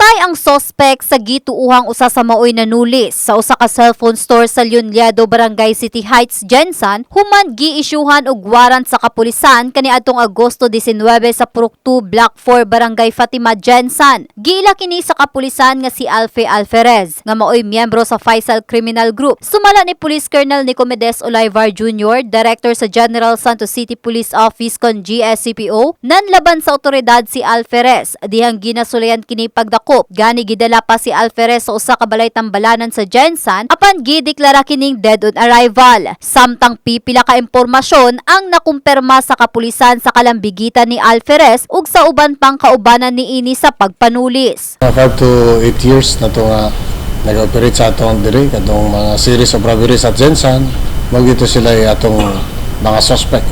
Namatay ang sospek sa gituuhang usa sa maoy nanulis sa usa ka cellphone store sa Lyonyado, Barangay City Heights, Jensan, human gi-isyuhan og warrant sa kapulisan kaniadtong Agosto 19 sa Purok 2, Block 4, Barangay Fatima, Jensan. Giila kini sa kapulisan nga si Alfe Alferez nga maoy miyembro sa Faisal Criminal Group. Sumala ni Police Colonel Nicomedes Olivar Jr., Director sa General Santos City Police Office kon GSCPO, nanlaban sa otoridad si Alferez dihang ginasulayan kini pagdakop. Gani gidala pa si Alferez sa usa ka balay tambalanan sa Jensan apan gideklara kining dead on arrival. Samtang pipila ka impormasyon ang nakumpirma sa kapulisan sa kalambigitan ni Alferez ug sa uban pang kaubanan niini sa pagpanulis. 5 to 8 years na to nga nag-operate sa atong diri kadtong mga series of robberies at Jensan. Magdito sila atong mga suspect.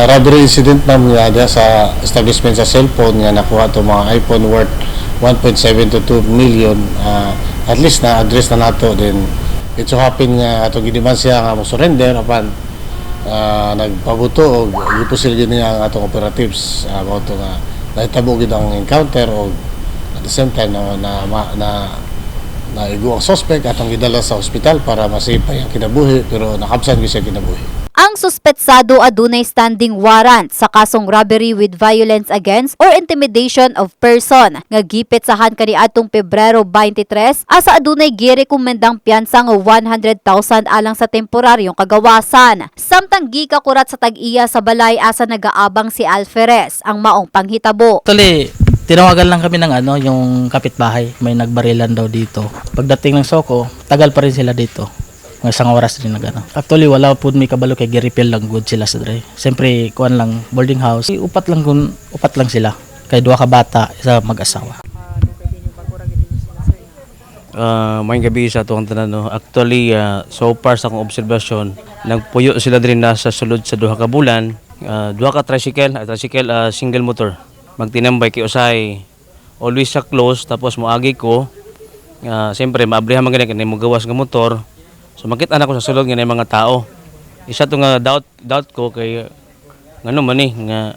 Robbery incident ma'am nga sa establishment sa cellphone nga nakuha to mga iPhone worth 1.7 to 2 million. At least na address na nato din. It so happen nga ato gidiman siya nga mo surrender apan nagpabuto og gipusil gid niya ang atong operatives about nga nahitabo gid ang encounter og at the same time na igo ang suspect atong gidala sa ospital para masipay ang kinabuhi pero nakabsan gyud siya kinabuhi. Ang suspetsado adunay standing warrant sa kasong robbery with violence against or intimidation of person nga gipetsahan kaniadtong Pebrero 23 asa adunay girekomendang piyansa nga 100,000 alang sa temporaryong kagawasan. Samtang gikakurat sa tag-iya sa balay asa nagaabang si Alferez ang maong panghitabo. Actually, tinawagan lang kami ng yung kapitbahay. May nagbarilan daw dito. Pagdating ng Soko, tagal pa rin sila dito. Ng isang oras rin Actually, wala po may kabalo kay giripil lang good sila sa dre. Siyempre, kuan lang, boarding house. Upat lang sila. Kay duha ka bata, isa mag-asawa. May gabi sa itong tanan. No? Actually, so far sa akong obserbasyon, nagpuyo sila din nasa sulod sa duha ka bulan. Duha ka tricycle single motor. Magtinambay kay usay always sa close tapos moagi ko siyempre maabrihan man gani mo gawas nga motor so makita na ko sa sulod nga mga tao isa to nga doubt ko kay ngano man nga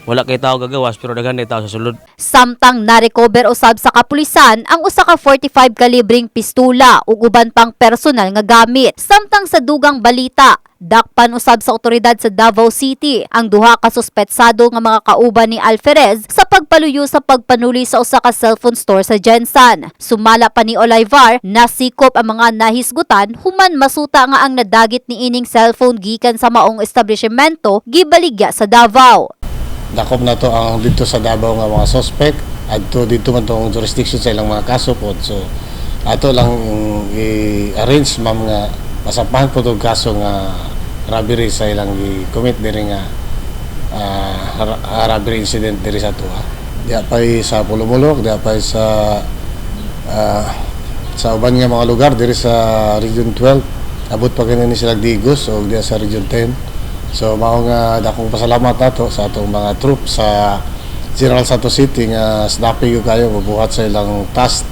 wala kay tao gagawas pero daghan kay tao sa sulod. Samtang narecover usab sa kapulisan ang usa ka 45 kalibring pistola ug uban pang personal nga gamit. Samtang sa dugang balita, dakpan usab sa otoridad sa Davao City ang duha ka suspetsado nga mga kauban ni Alferez sa pagpaluyo sa pagpanuli sa usa ka cellphone store sa Jensan. Sumala pa ni Olivar, nasikop ang mga nahisgutan human masuta nga ang nadagit ni ining cellphone gikan sa maong establishmento gibaligya sa Davao. Dakop na to ang dito sa Davao nga mga suspect adto dito man tong jurisdiction sa ilang mga kaso po. So ato lang i-arrange ma'am nga masampahan po tong kaso nga robbery sa ilang i-commit diri nga robbery incident diri sa tuwa. Diya pay sa Pulumulok, diya pay sa uban nga mga lugar diri sa Region 12. Abot pa kini sila Digos o diya sa Region 10. So mao nga dakong pasalamat nato sa atong mga troops sa General Santos City nga snappy kayo mabuhat sa ilang task,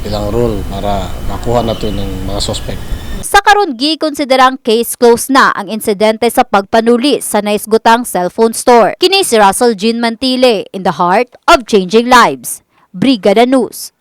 ilang role para makuha nato ng mga suspect. Sa karon gikonsiderang case closed na ang insidente sa pagpanuli sa naisgutang cellphone store. Kini si Russell Jean Mantile in the heart of changing lives. Brigada News.